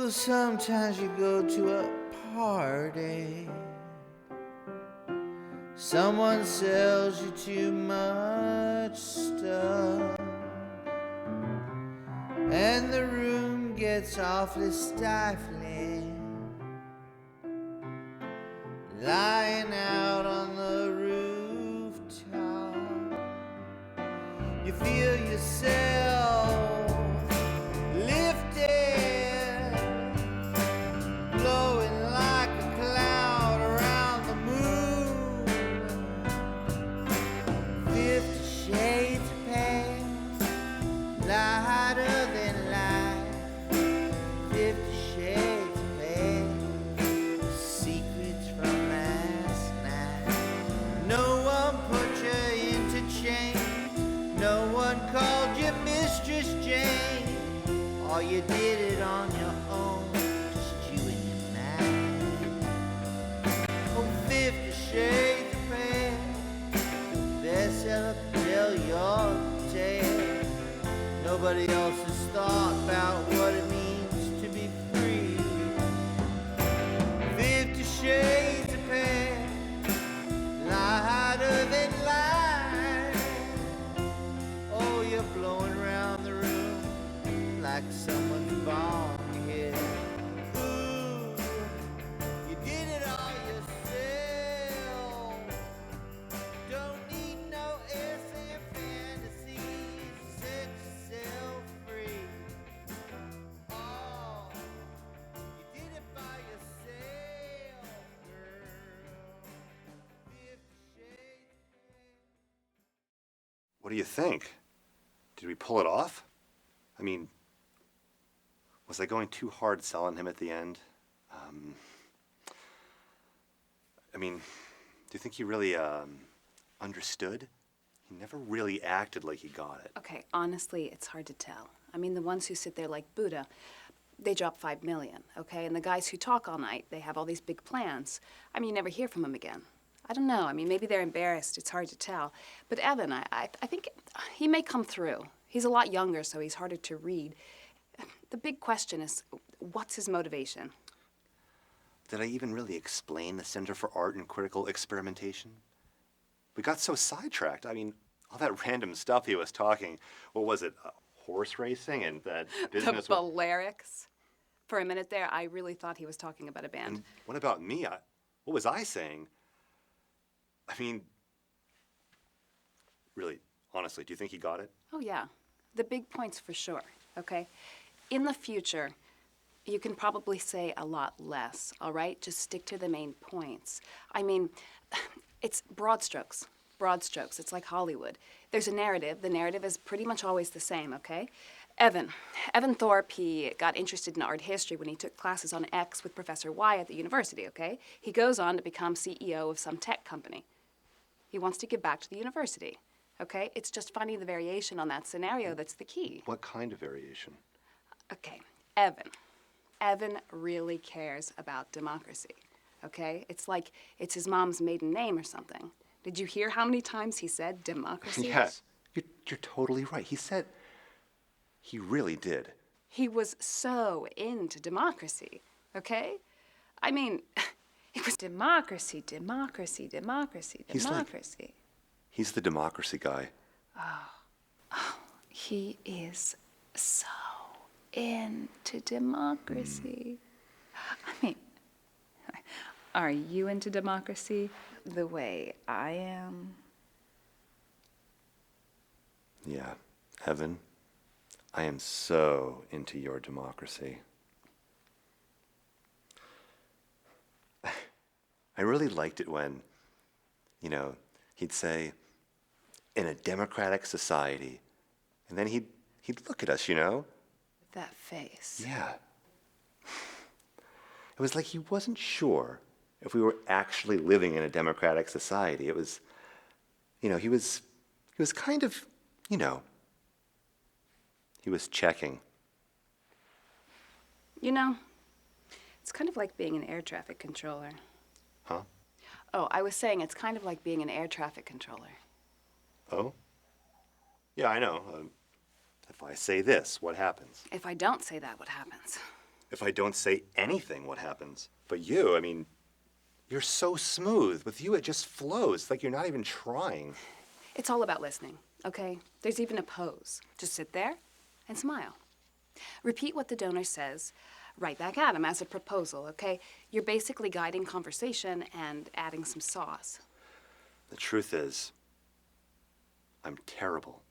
Sometimes you go to a party, someone sells you too much stuff, and the room gets awfully stifling. Lying out on the rooftop, you feel yourself lifted, blowing like a cloud around the moon. 50 shades of pale, lighter than light. 50 shades of pale, secrets from last night. No one put you into chains, no one called you Mistress Jane. Or you did it on your own, just you and your mind. Oh, 50 shades of pale, the bestseller, tell your tale. Nobody else has thought about what it means to be free. 50 shades of pale, lighter than light. Oh, you're blowing around the room like someone's bomb hit. Ooh, you did it all yourself. Don't need no SM fantasies. Set yourself free. Oh, you did it by yourself, girl. 50 shades. What do you think? Did we pull it off? I mean, was I going too hard selling him at the end? Do you think he really understood? He never really acted like he got it. Okay, honestly, it's hard to tell. I mean, the ones who sit there like Buddha, they drop 5 million, okay? And the guys who talk all night, they have all these big plans. I mean, you never hear from them again. I don't know. I mean, maybe they're embarrassed. It's hard to tell. But Evan, I think he may come through. He's a lot younger, so he's harder to read. The big question is, what's his motivation? Did I even really explain the Center for Art and Critical Experimentation? We got so sidetracked. I mean, all that random stuff he was talking. What was it? Horse racing and that business. The Balearics. For a minute there, I really thought he was talking about a band. And what about me? What was I saying? I mean, really, honestly, do you think he got it? Oh, yeah. The big points for sure, okay? In the future, you can probably say a lot less, all right? Just stick to the main points. I mean, it's broad strokes. Broad strokes. It's like Hollywood. There's a narrative. The narrative is pretty much always the same, okay? Evan Thorpe, he got interested in art history when he took classes on X with Professor Y at the university, okay? He goes on to become CEO of some tech company. He wants to give back to the university, okay? It's just finding the variation on that scenario that's the key. What kind of variation? Okay, Evan really cares about democracy, okay? It's like it's his mom's maiden name or something. Did you hear how many times he said democracy? Yes, you're totally right. He really did. He was so into democracy, okay? I mean, it was democracy. He's the democracy guy. Oh, he is so into democracy. I mean, are you into democracy the way I am? Yeah, Evan, I am so into your democracy. I really liked it when, he'd say, in a democratic society, and then he'd look at us, That face. Yeah. It was like he wasn't sure if we were actually living in a democratic society. It was, he was kind of, he was checking. It's kind of like being an air traffic controller. Huh? Oh, I was saying it's kind of like being an air traffic controller. Oh? Yeah, I know. If I say this, what happens? If I don't say that, what happens? if I don't say anything, what happens? But you, I mean, you're so smooth. With you, it just flows. It's like you're not even trying. It's all about listening, okay? There's even a pose. Just sit there and smile. Repeat what the donor says right back at him as a proposal, okay? You're basically guiding conversation and adding some sauce. The truth is, I'm terrible.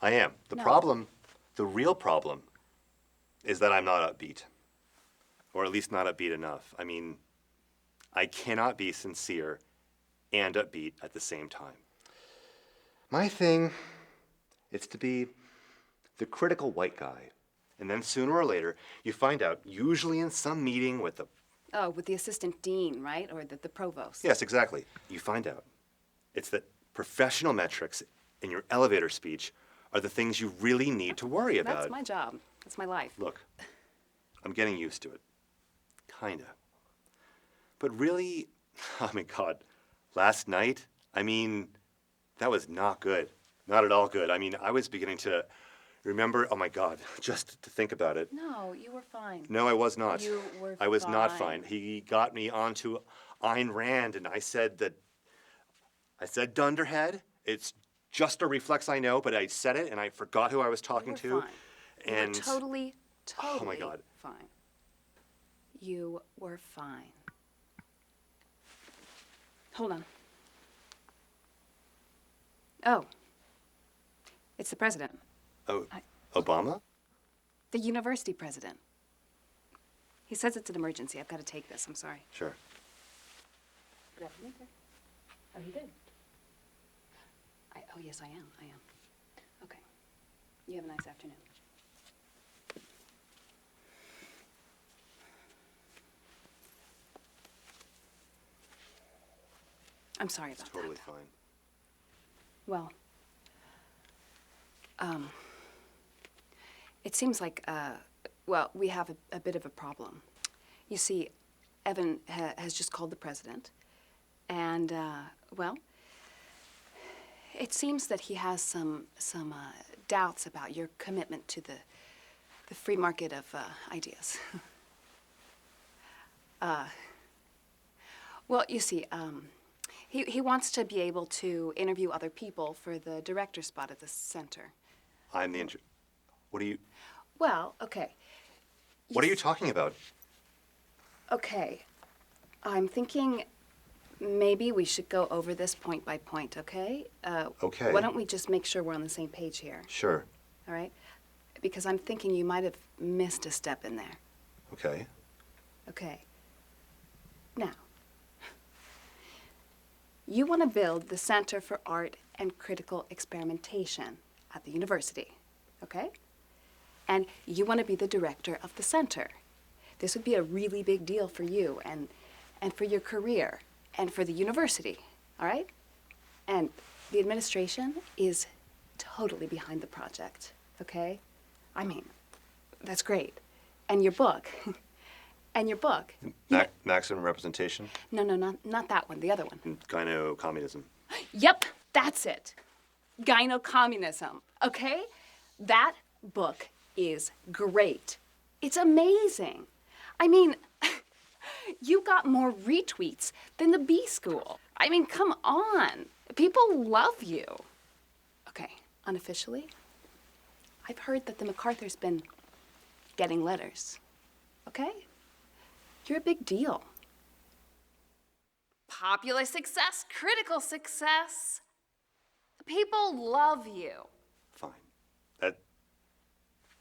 I am. The No. problem, the real problem, is that I'm not upbeat. Or at least not upbeat enough. I mean, I cannot be sincere and upbeat at the same time. My thing is to be the critical white guy. And then sooner or later, you find out, usually in some meeting with the... Oh, with the assistant dean, right? Or the provost. Yes, exactly. You find out. It's that professional metrics in your elevator speech are the things you really need to worry about. That's my job. That's my life. Look, I'm getting used to it. Kinda. But really, oh my God, last night, I mean, that was not good. Not at all good. I mean, I was beginning to remember, oh my God, just to think about it. No, you were fine. No, I was not. You were I was not fine. fine. He got me onto Ayn Rand, and I said dunderhead. It's just a reflex, I know, but I said it, and I forgot who I was talking You were to. fine. And You were totally oh my God. fine. You were fine. Hold on. Oh. It's the president. Oh, Obama? The university president. He says it's an emergency. I've got to take this. I'm sorry. Sure. Good afternoon, sir. Oh, he did? Oh, yes, I am. Okay. You have a nice afternoon. I'm sorry about It's totally that. fine. Well, it seems like, well, we have a bit of a problem. You see, Evan has just called the president, and, well, it seems that he has some doubts about your commitment to the free market of ideas. Well, you see, he wants to be able to interview other people for the director spot at the center. I'm the What are you... Well, okay. What are you talking about? Okay. I'm thinking maybe we should go over this point by point, okay? Okay. Why don't we just make sure we're on the same page here, Sure. all right? Because I'm thinking you might have missed a step in there. Okay. Okay. Now, you want to build the Center for Art and Critical Experimentation at the university, okay? And you want to be the director of the center. This would be a really big deal for you and for your career and for the university, all right? And the administration is totally behind the project, okay? I mean, that's great. And your book, and your book. Maximum representation? No, not that one, the other one. Gyno-communism. Yep, that's it. Gyno-communism, okay? That book is great. It's amazing. I mean, you got more retweets than the B School. I mean, come on. People love you. Okay, unofficially, I've heard that the MacArthur's been getting letters, okay? You're a big deal. Popular success, critical success. People love you. Fine.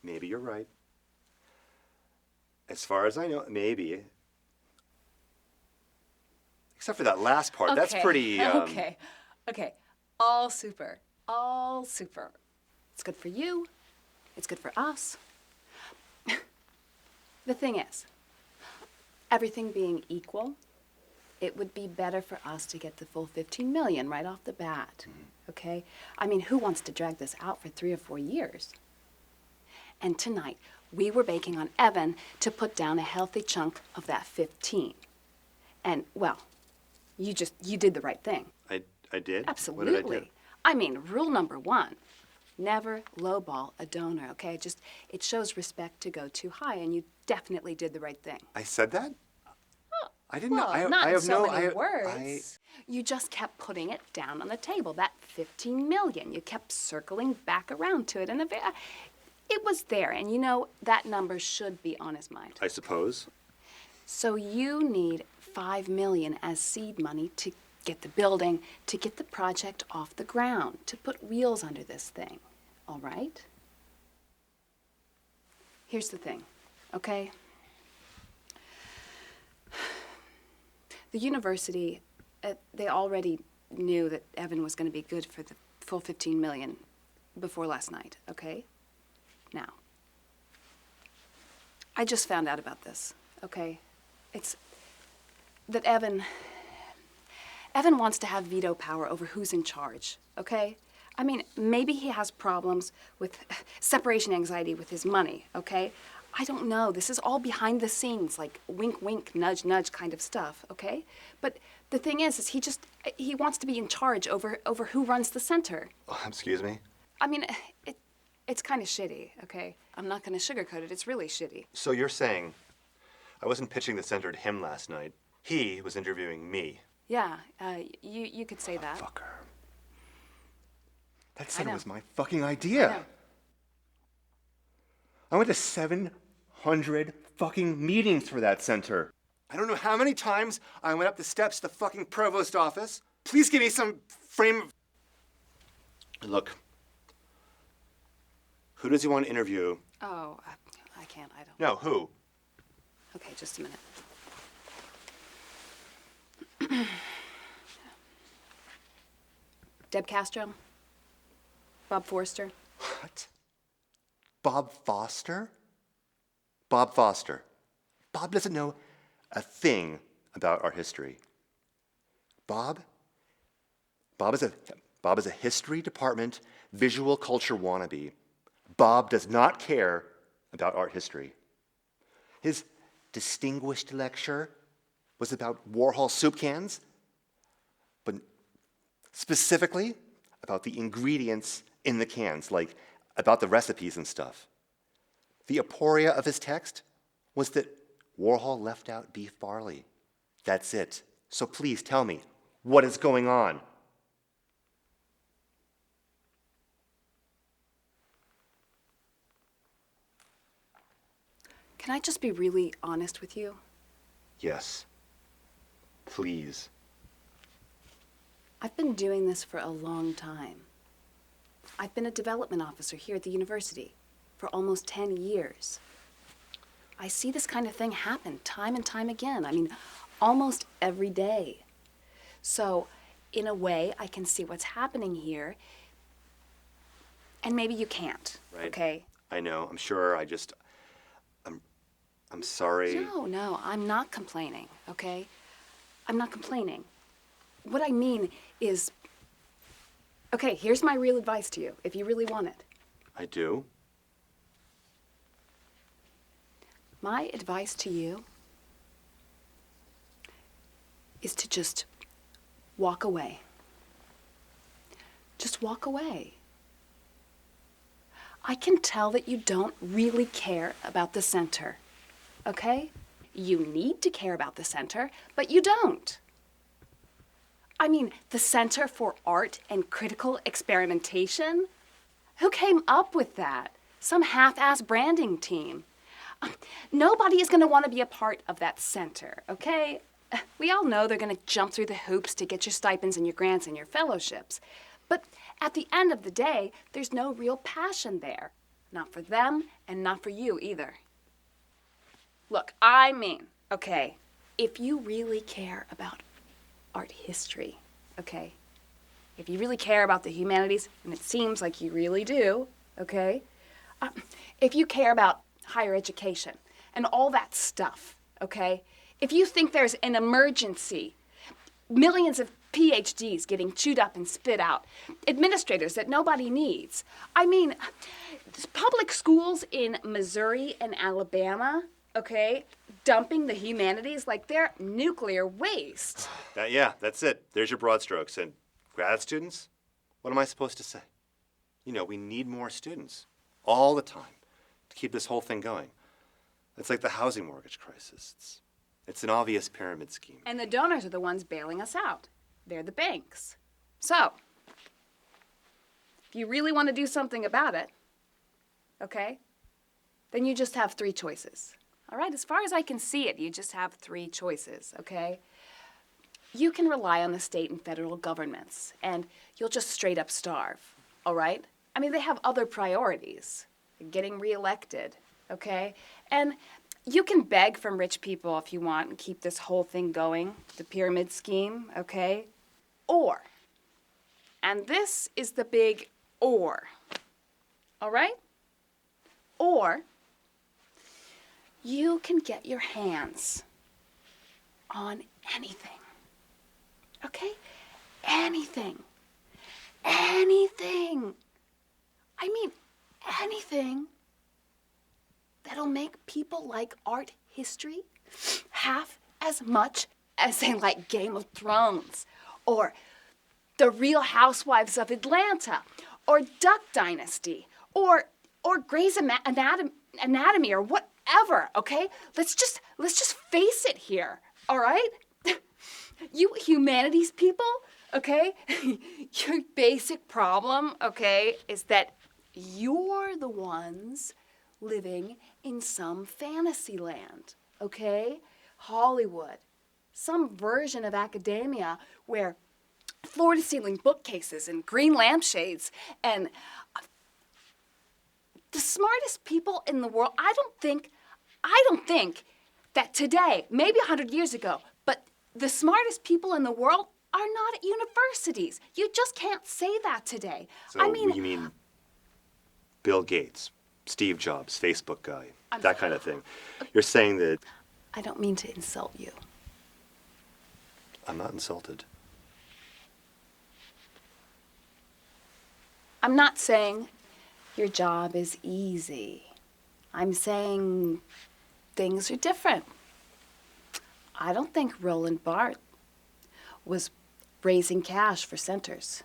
Maybe you're right. As far as I know, maybe. Except for that last part. That's pretty... Okay. All super. All super. It's good for you. It's good for us. The thing is, everything being equal, it would be better for us to get the full 15 million right off the bat, okay? I mean, who wants to drag this out for 3 or 4 years? And tonight, we were banking on Evan to put down a healthy chunk of that 15. And, well, you did the right thing. I did? Absolutely. What did I do? I mean, rule number 1, never lowball a donor, okay? It shows respect to go too high, and you definitely did the right thing. I said that? I didn't know. Well, not I in have so no. many I words. You just kept putting it down on the table, that 15 million. You kept circling back around to it, and it was there, and you know that number should be on his mind. I suppose. So you need 5 million as seed money to get the building, to get the project off the ground, to put wheels under this thing, all right? Here's the thing, okay? The university, they already knew that Evan was going to be good for the full 15 million before last night, okay? Now, I just found out about this, okay? It's that Evan wants to have veto power over who's in charge, okay? I mean, maybe he has problems with separation anxiety with his money, okay? I don't know. This is all behind the scenes, like wink, wink, nudge, nudge kind of stuff, okay? But the thing is he wants to be in charge over who runs the center. Oh, excuse me? I mean, it's kind of shitty, okay? I'm not going to sugarcoat it. It's really shitty. So you're saying I wasn't pitching the center to him last night. He was interviewing me. Yeah, you could say that. Fucker. That center know. was my fucking idea. I know. I went to 700 fucking meetings for that center. I don't know how many times I went up the steps to the fucking provost office. Please give me some frame of... Look. Who does he want to interview? Oh, I can't. I don't. No, who? Okay, just a minute. Deb Castro? Bob Forster? What? Bob Foster? Bob Foster. Bob doesn't know a thing about art history. Bob is a history department visual culture wannabe. Bob does not care about art history. His distinguished lecture was about Warhol soup cans, but specifically about the ingredients in the cans, like about the recipes and stuff. The aporia of his text was that Warhol left out beef barley. That's it. So please tell me, what is going on? Can I just be really honest with you? Yes. Please. I've been doing this for a long time. I've been a development officer here at the university for almost 10 years. I see this kind of thing happen time and time again. I mean, almost every day. So, in a way, I can see what's happening here, and maybe you can't, Right. okay? I know, I'm sure, I'm sorry. No, I'm not complaining, okay? I'm not complaining. What I mean is, okay, here's my real advice to you, if you really want it. I do? My advice to you is to just walk away. Just walk away. I can tell that you don't really care about the center, okay? You need to care about the center, but you don't. I mean, the Center for Art and Critical Experimentation? Who came up with that? Some half-ass branding team. Nobody is going to want to be a part of that center, okay? We all know they're going to jump through the hoops to get your stipends and your grants and your fellowships. But at the end of the day, there's no real passion there. Not for them and not for you either. Look, I mean, okay, if you really care about art history, okay? If you really care about the humanities, and it seems like you really do, okay? If you care about higher education and all that stuff, okay? If you think there's an emergency, millions of PhDs getting chewed up and spit out, administrators that nobody needs. I mean, public schools in Missouri and Alabama, okay, dumping the humanities like they're nuclear waste. Yeah, that's it. There's your broad strokes. And grad students? What am I supposed to say? We need more students all the time to keep this whole thing going. It's like the housing mortgage crisis. It's an obvious pyramid scheme. And the donors are the ones bailing us out. They're the banks. So, if you really want to do something about it, okay, then you just have 3 choices. All right? As far as I can see it, you just have 3 choices, okay? You can rely on the state and federal governments, and you'll just straight up starve, all right? I mean, they have other priorities, getting reelected, okay? And you can beg from rich people if you want and keep this whole thing going, the pyramid scheme, okay? Or, and this is the big or, all right? Or, you can get your hands on anything, okay? Anything. Anything. I mean, anything that'll make people like art history half as much as they like Game of Thrones, or The Real Housewives of Atlanta, or Duck Dynasty, or Grey's Anatomy, or whatever, okay? Let's just face it here, all right? You humanities people, okay? Your basic problem, okay, is that you're the ones living in some fantasy land, okay? Hollywood, some version of academia where floor-to-ceiling bookcases and green lampshades and the smartest people in the world. I don't think that today, maybe 100 years ago, but the smartest people in the world are not at universities. You just can't say that today. So you mean Bill Gates, Steve Jobs, Facebook guy, that kind of thing. You're saying that... I don't mean to insult you. I'm not insulted. I'm not saying your job is easy. I'm saying things are different. I don't think Roland Barthes was raising cash for centers.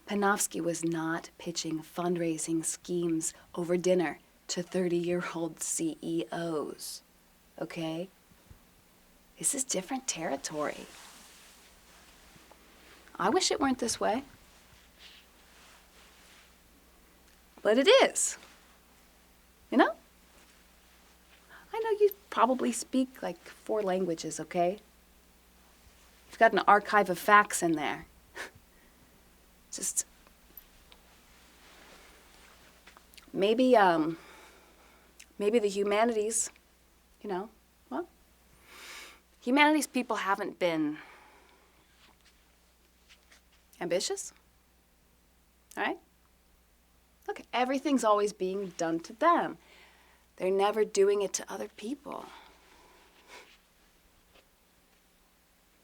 Panofsky was not pitching fundraising schemes over dinner to 30-year-old CEOs, okay? This is different territory. I wish it weren't this way. But it is. You know? I know you probably speak like 4 languages, okay? You've got an archive of facts in there. Just maybe the humanities, humanities people haven't been ambitious, all right? Look, everything's always being done to them. They're never doing it to other people.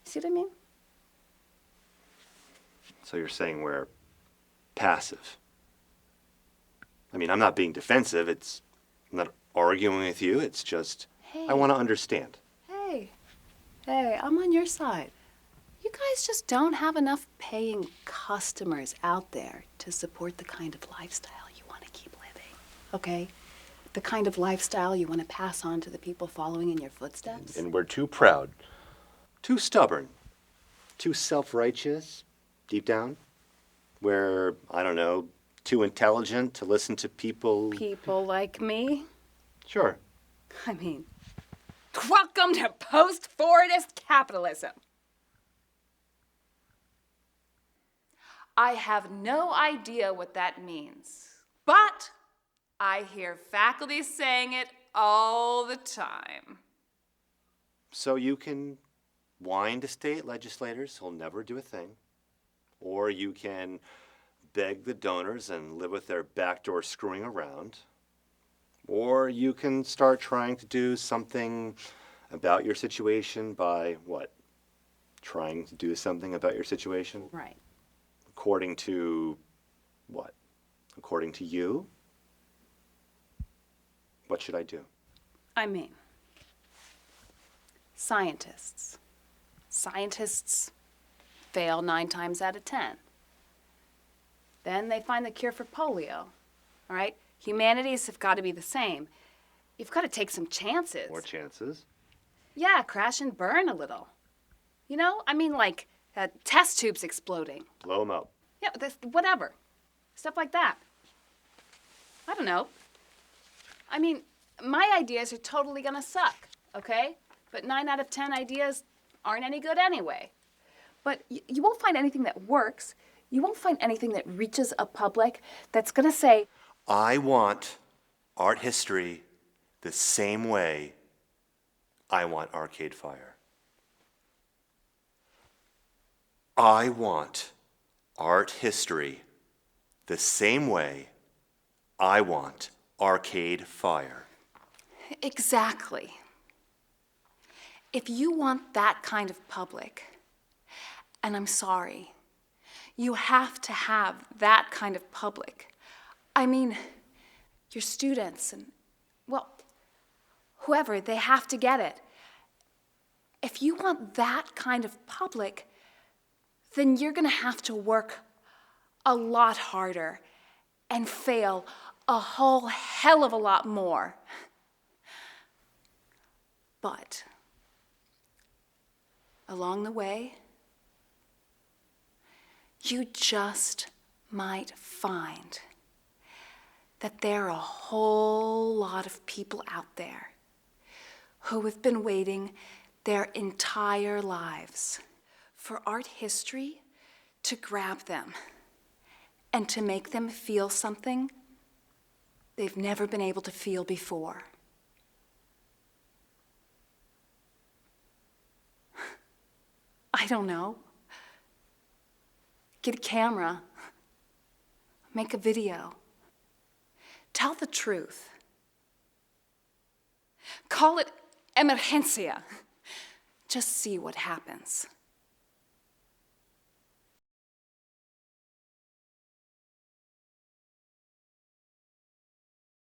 See what I mean? So you're saying we're passive. I mean, I'm not being defensive. I'm not arguing with you. It's just, I want to understand. Hey, I'm on your side. You guys just don't have enough paying customers out there to support the kind of lifestyle you want to keep living, okay? The kind of lifestyle you want to pass on to the people following in your footsteps. And we're too proud. Too stubborn. Too self-righteous, deep down. We're, I don't know, too intelligent to listen to people... People like me? Sure. I mean, welcome to post-Fordist capitalism. I have no idea what that means, but I hear faculty saying it all the time. So you can whine to state legislators who'll never do a thing, or you can beg the donors and live with their backdoor screwing around, or you can start trying to do something about your situation by what? Trying to do something about your situation? Right. According to what? According to you? What should I do? I mean, scientists. Scientists fail 9 times out of 10. Then they find the cure for polio. All right? Humanities have got to be the same. You've got to take some chances. More chances? Yeah, crash and burn a little. You know, I mean, like test tubes exploding. Blow them up. Yeah, whatever. Stuff like that. I don't know. I mean, my ideas are totally gonna suck, okay? But 9 out of 10 ideas aren't any good anyway. But you won't find anything that works. You won't find anything that reaches a public that's gonna say, I want art history the same way I want Arcade Fire. I want art history the same way I want Arcade Fire. exactly. If you want that kind of public, and I'm sorry, you have to have that kind of public. I mean, your students and, well, whoever, they have to get it. If you want that kind of public, then you're gonna have to work a lot harder and fail a whole hell of a lot more. But along the way, you just might find that there are a whole lot of people out there who have been waiting their entire lives for art history to grab them and to make them feel something they've never been able to feel before. I don't know. Get a camera. Make a video. Tell the truth. Call it EMERGENCIA. Just see what happens.